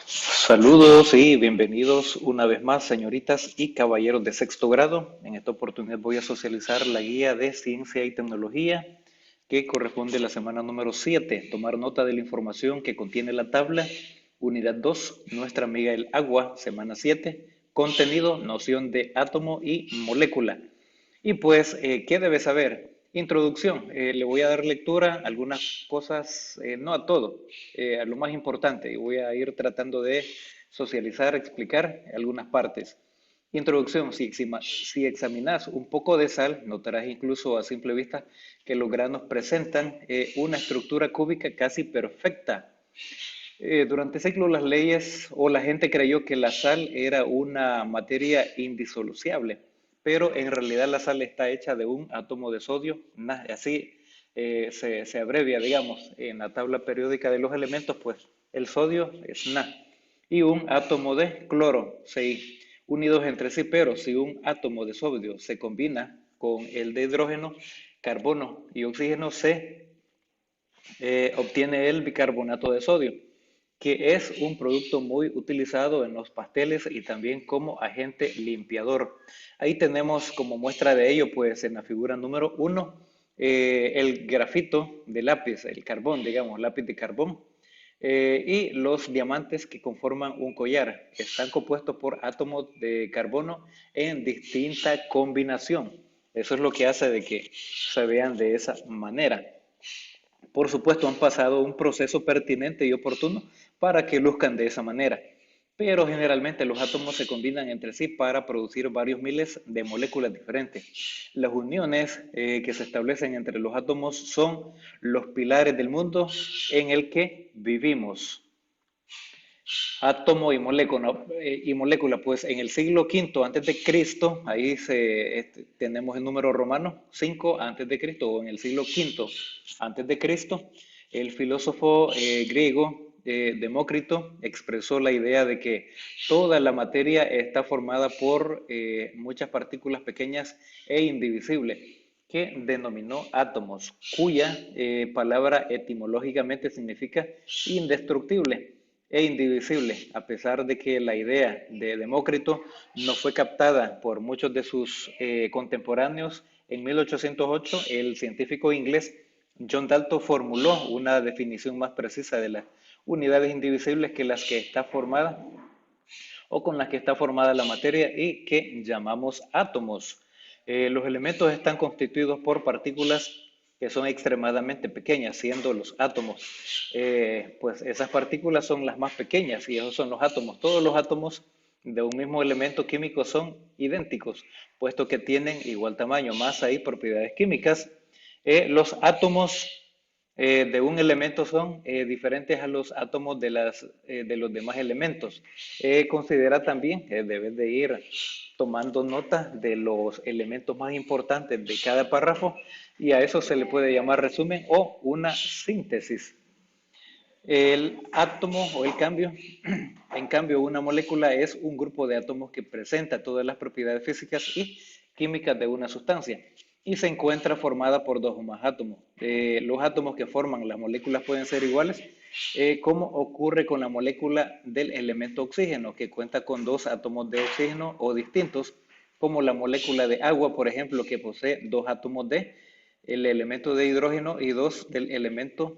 Saludos y bienvenidos una vez más, señoritas y caballeros de sexto grado. En esta oportunidad voy a socializar la guía de ciencia y tecnología que corresponde a la semana número 7. Tomar nota de la información que contiene la tabla. Unidad 2, nuestra amiga el agua, semana 7. Contenido, noción de átomo y molécula. Y pues, ¿qué debe saber? Introducción. Le voy a dar lectura a algunas cosas, no a todo, a lo más importante. Y voy a ir tratando de socializar, explicar algunas partes. Introducción. Si examinas un poco de sal, notarás incluso a simple vista que los granos presentan una estructura cúbica casi perfecta. Durante siglos las leyes o la gente creyó que la sal era una materia indisoluble, pero en realidad la sal está hecha de un átomo de sodio, así se abrevia, digamos, en la tabla periódica de los elementos, pues el sodio es Na, y un átomo de cloro, Ci, unidos entre sí, pero si un átomo de sodio se combina con el de hidrógeno, carbono y oxígeno, se obtiene el bicarbonato de sodio, que es un producto muy utilizado en los pasteles y también como agente limpiador. Ahí tenemos como muestra de ello, pues en la figura número 1, el grafito de lápiz, el carbón, digamos, lápiz de carbón, y los diamantes que conforman un collar. Están compuestos por átomos de carbono en distinta combinación. Eso es lo que hace de que se vean de esa manera. Por supuesto, han pasado un proceso pertinente y oportuno para que luzcan de esa manera. Pero generalmente los átomos se combinan entre sí para producir varios miles de moléculas diferentes. Las uniones que se establecen entre los átomos son los pilares del mundo en el que vivimos. Átomo y molécula, pues en el siglo V antes de Cristo, ahí tenemos el número romano 5 antes de Cristo, o en el siglo V antes de Cristo, el filósofo griego Demócrito expresó la idea de que toda la materia está formada por muchas partículas pequeñas e indivisibles, que denominó átomos, cuya palabra etimológicamente significa indestructible e indivisible, a pesar de que la idea de Demócrito no fue captada por muchos de sus contemporáneos. En 1808, el científico inglés John Dalton formuló una definición más precisa de las unidades indivisibles que las que está formada o con las que está formada la materia y que llamamos átomos. Los elementos están constituidos por partículas que son extremadamente pequeñas, siendo los átomos. Pues esas partículas son las más pequeñas y esos son los átomos. Todos los átomos de un mismo elemento químico son idénticos, puesto que tienen igual tamaño, masa y propiedades químicas. Los átomos de un elemento son diferentes a los átomos de los demás elementos. Considera también que debes de ir tomando nota de los elementos más importantes de cada párrafo y a eso se le puede llamar resumen o una síntesis. El átomo o el cambio, en cambio, una molécula es un grupo de átomos que presenta todas las propiedades físicas y químicas de una sustancia y se encuentra formada por dos o más átomos. Los átomos que forman las moléculas pueden ser iguales, como ocurre con la molécula del elemento oxígeno, que cuenta con dos átomos de oxígeno o distintos, como la molécula de agua, por ejemplo, que posee dos átomos de el elemento de hidrógeno y dos del elemento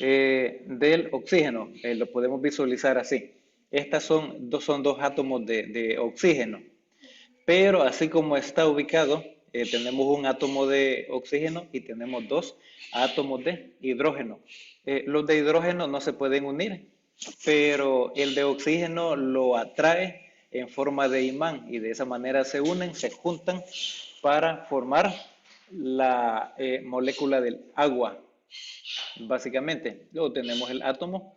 del oxígeno. Lo podemos visualizar así. Estas son dos átomos de oxígeno, pero así como está ubicado, tenemos un átomo de oxígeno y tenemos dos átomos de hidrógeno. Los de hidrógeno no se pueden unir, pero el de oxígeno lo atrae en forma de imán y de esa manera se unen, se juntan para formar la molécula del agua, básicamente. Luego tenemos el átomo.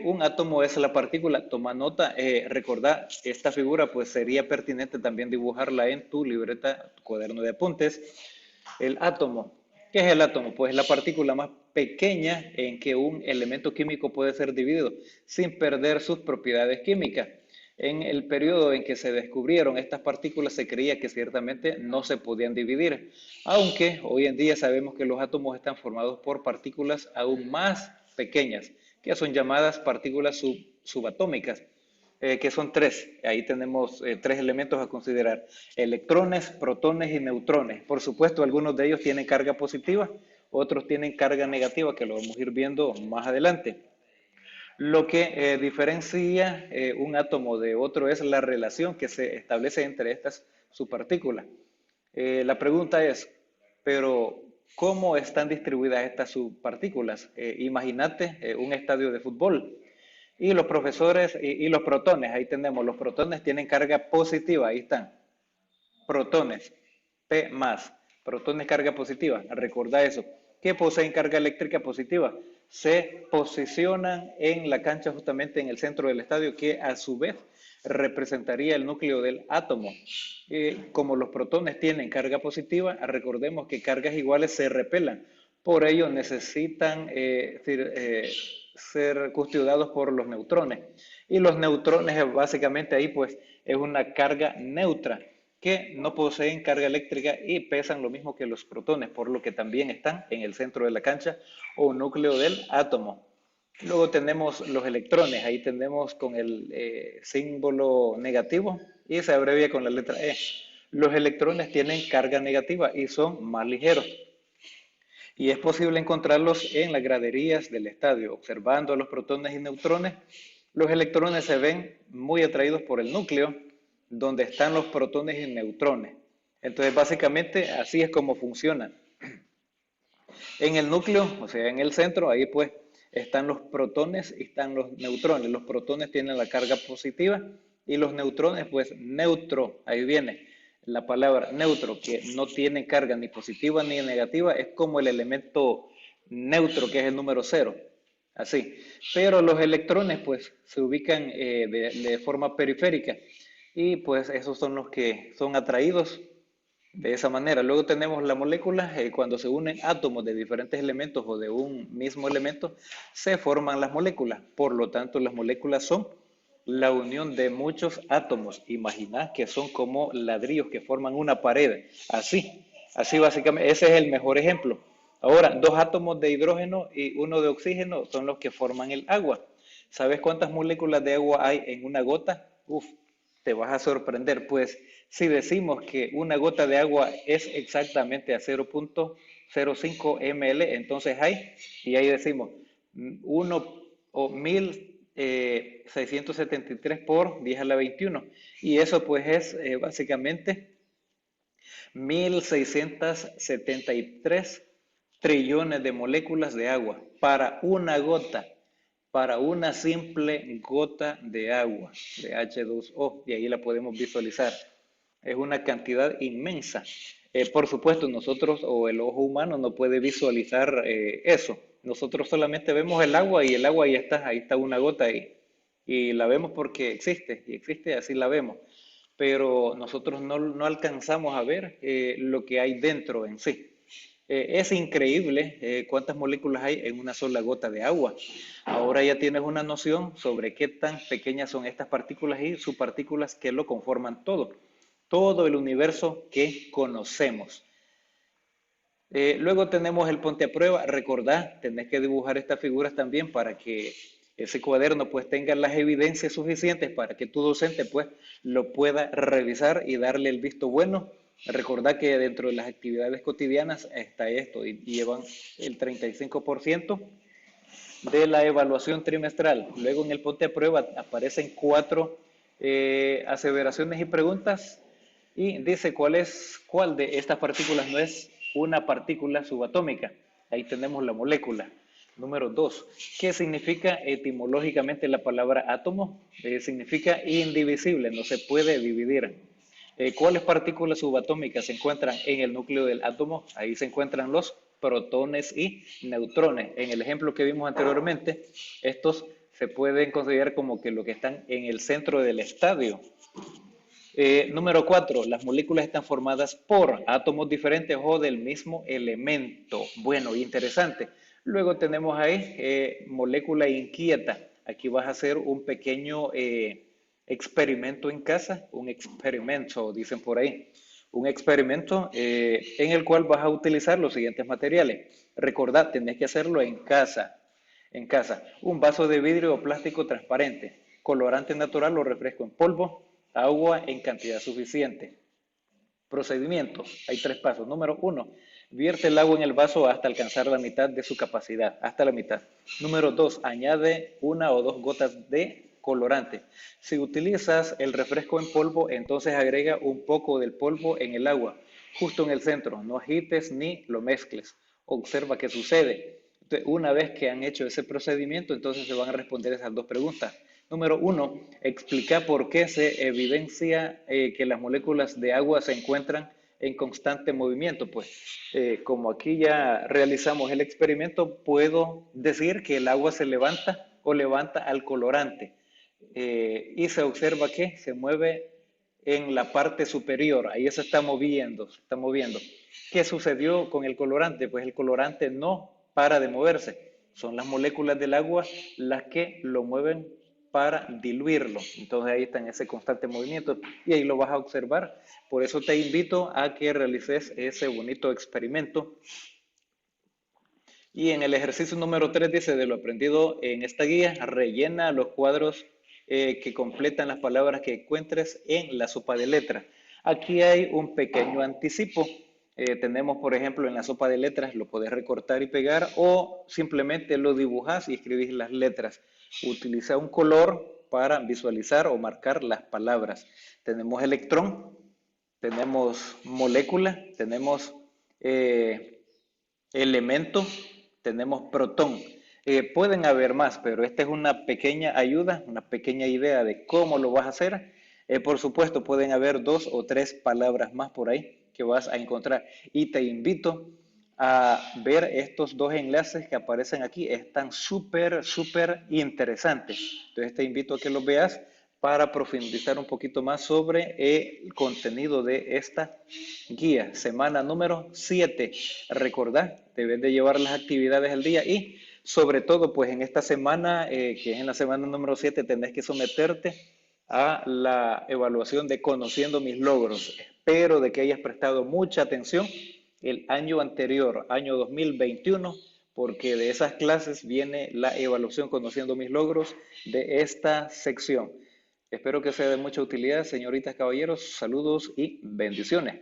Un átomo es la partícula, toma nota, recordá, esta figura pues sería pertinente también dibujarla en tu libreta, tu cuaderno de apuntes. El átomo, ¿qué es el átomo? Pues es la partícula más pequeña en que un elemento químico puede ser dividido sin perder sus propiedades químicas. En el periodo en que se descubrieron estas partículas se creía que ciertamente no se podían dividir, aunque hoy en día sabemos que los átomos están formados por partículas aún más pequeñas, que son llamadas partículas subatómicas, que son tres. Ahí tenemos tres elementos a considerar: electrones, protones y neutrones. Por supuesto, algunos de ellos tienen carga positiva, otros tienen carga negativa, que lo vamos a ir viendo más adelante. Lo que diferencia un átomo de otro es la relación que se establece entre estas subpartículas. La pregunta es, pero ¿cómo están distribuidas estas subpartículas? Imagínate un estadio de fútbol y los profesores y los protones, ahí tenemos, los protones tienen carga positiva, ahí están, protones, P más, protones carga positiva, recordá eso, que poseen carga eléctrica positiva, se posicionan en la cancha justamente en el centro del estadio, que a su vez representaría el núcleo del átomo. Como los protones tienen carga positiva, recordemos que cargas iguales se repelan, por ello necesitan ser custodiados por los neutrones. Y los neutrones básicamente ahí pues es una carga neutra, que no poseen carga eléctrica y pesan lo mismo que los protones, por lo que también están en el centro de la cancha o núcleo del átomo. Luego tenemos los electrones, ahí tenemos con el símbolo negativo y se abrevia con la letra E. Los electrones tienen carga negativa y son más ligeros. Y es posible encontrarlos en las graderías del estadio. Observando a los protones y neutrones, los electrones se ven muy atraídos por el núcleo, donde están los protones y neutrones. Entonces, básicamente, así es como funciona. En el núcleo, o sea, en el centro, ahí pues están los protones y están los neutrones. Los protones tienen la carga positiva y los neutrones, pues neutro, ahí viene la palabra neutro, que no tiene carga ni positiva ni negativa, es como el elemento neutro, que es el número cero, así. Pero los electrones, pues, se ubican de forma periférica y pues esos son los que son atraídos de esa manera. Luego tenemos la molécula, cuando se unen átomos de diferentes elementos o de un mismo elemento, se forman las moléculas. Por lo tanto, las moléculas son la unión de muchos átomos. Imaginad que son como ladrillos que forman una pared. Así básicamente, ese es el mejor ejemplo. Ahora, dos átomos de hidrógeno y uno de oxígeno son los que forman el agua. ¿Sabes cuántas moléculas de agua hay en una gota? Uf, te vas a sorprender, pues si decimos que una gota de agua es exactamente a 0.05 ml, entonces y ahí decimos 1 o 1673 por 10 a la 21. Y eso pues es básicamente 1673 trillones de moléculas de agua para una gota, para una simple gota de agua, de H2O, y ahí la podemos visualizar. Es una cantidad inmensa. Por supuesto, nosotros o el ojo humano no puede visualizar eso. Nosotros solamente vemos el agua y el agua ahí está una gota ahí. Y la vemos porque existe, y existe, así la vemos. Pero nosotros no alcanzamos a ver lo que hay dentro en sí. Es increíble cuántas moléculas hay en una sola gota de agua. Ahora ya tienes una noción sobre qué tan pequeñas son estas partículas y subpartículas que lo conforman todo el universo que conocemos. Luego tenemos el ponte a prueba. Recordá, tenés que dibujar estas figuras también para que ese cuaderno pues tenga las evidencias suficientes para que tu docente pues lo pueda revisar y darle el visto bueno. Recordá que dentro de las actividades cotidianas está esto y llevan el 35% de la evaluación trimestral. Luego en el ponte a prueba aparecen 4 aseveraciones y preguntas y dice cuál de estas partículas no es una partícula subatómica. Ahí tenemos la molécula. Número 2, ¿qué significa etimológicamente la palabra átomo? Significa indivisible, no se puede dividir. ¿Cuáles partículas subatómicas se encuentran en el núcleo del átomo? Ahí se encuentran los protones y neutrones. En el ejemplo que vimos anteriormente, estos se pueden considerar como que lo que están en el centro del estadio. Número 4, las moléculas están formadas por átomos diferentes o del mismo elemento. Bueno, interesante. Luego tenemos ahí molécula inquieta. Aquí vas a hacer un pequeño experimento en casa, un experimento, dicen por ahí. Un experimento en el cual vas a utilizar los siguientes materiales. Recordad, tenés que hacerlo en casa. en casa. Un vaso de vidrio o plástico transparente, colorante natural o refresco en polvo, agua en cantidad suficiente. Procedimiento, hay 3 pasos. Número 1, vierte el agua en el vaso hasta alcanzar la mitad de su capacidad, hasta la mitad. Número 2, añade 1 o 2 gotas de colorante. Si utilizas el refresco en polvo, entonces agrega un poco del polvo en el agua, justo en el centro. No agites ni lo mezcles. Observa qué sucede. Una vez que han hecho ese procedimiento, entonces se van a responder esas 2 preguntas. Número 1, explica por qué se evidencia que las moléculas de agua se encuentran en constante movimiento. Pues como aquí ya realizamos el experimento, puedo decir que el agua se levanta o levanta al colorante y se observa que se mueve en la parte superior, ahí se está moviendo, se está moviendo. ¿Qué sucedió con el colorante? Pues el colorante no para de moverse, son las moléculas del agua las que lo mueven para diluirlo. Entonces ahí está en ese constante movimiento y ahí lo vas a observar. Por eso te invito a que realices ese bonito experimento. Y en el ejercicio número 3 dice, de lo aprendido en esta guía, rellena los cuadros que completan las palabras que encuentres en la sopa de letras. Aquí hay un pequeño anticipo. Tenemos, por ejemplo, en la sopa de letras, lo puedes recortar y pegar o simplemente lo dibujas y escribís las letras. Utiliza un color para visualizar o marcar las palabras. Tenemos electrón, tenemos molécula, tenemos elemento, tenemos protón. Pueden haber más, pero esta es una pequeña ayuda, una pequeña idea de cómo lo vas a hacer. Por supuesto, pueden haber 2 o 3 palabras más por ahí que vas a encontrar. Y te invito a ver estos 2 enlaces que aparecen aquí. Están súper interesantes. Entonces te invito a que los veas para profundizar un poquito más sobre el contenido de esta guía. Semana número 7. Recordá, debes de llevar las actividades al día y sobre todo, pues en esta semana, que es en la semana número 7, tenés que someterte a la evaluación de conociendo mis logros. Espero de que hayas prestado mucha atención el año anterior, año 2021, porque de esas clases viene la evaluación conociendo mis logros de esta sección. Espero que sea de mucha utilidad, señoritas, caballeros. Saludos y bendiciones.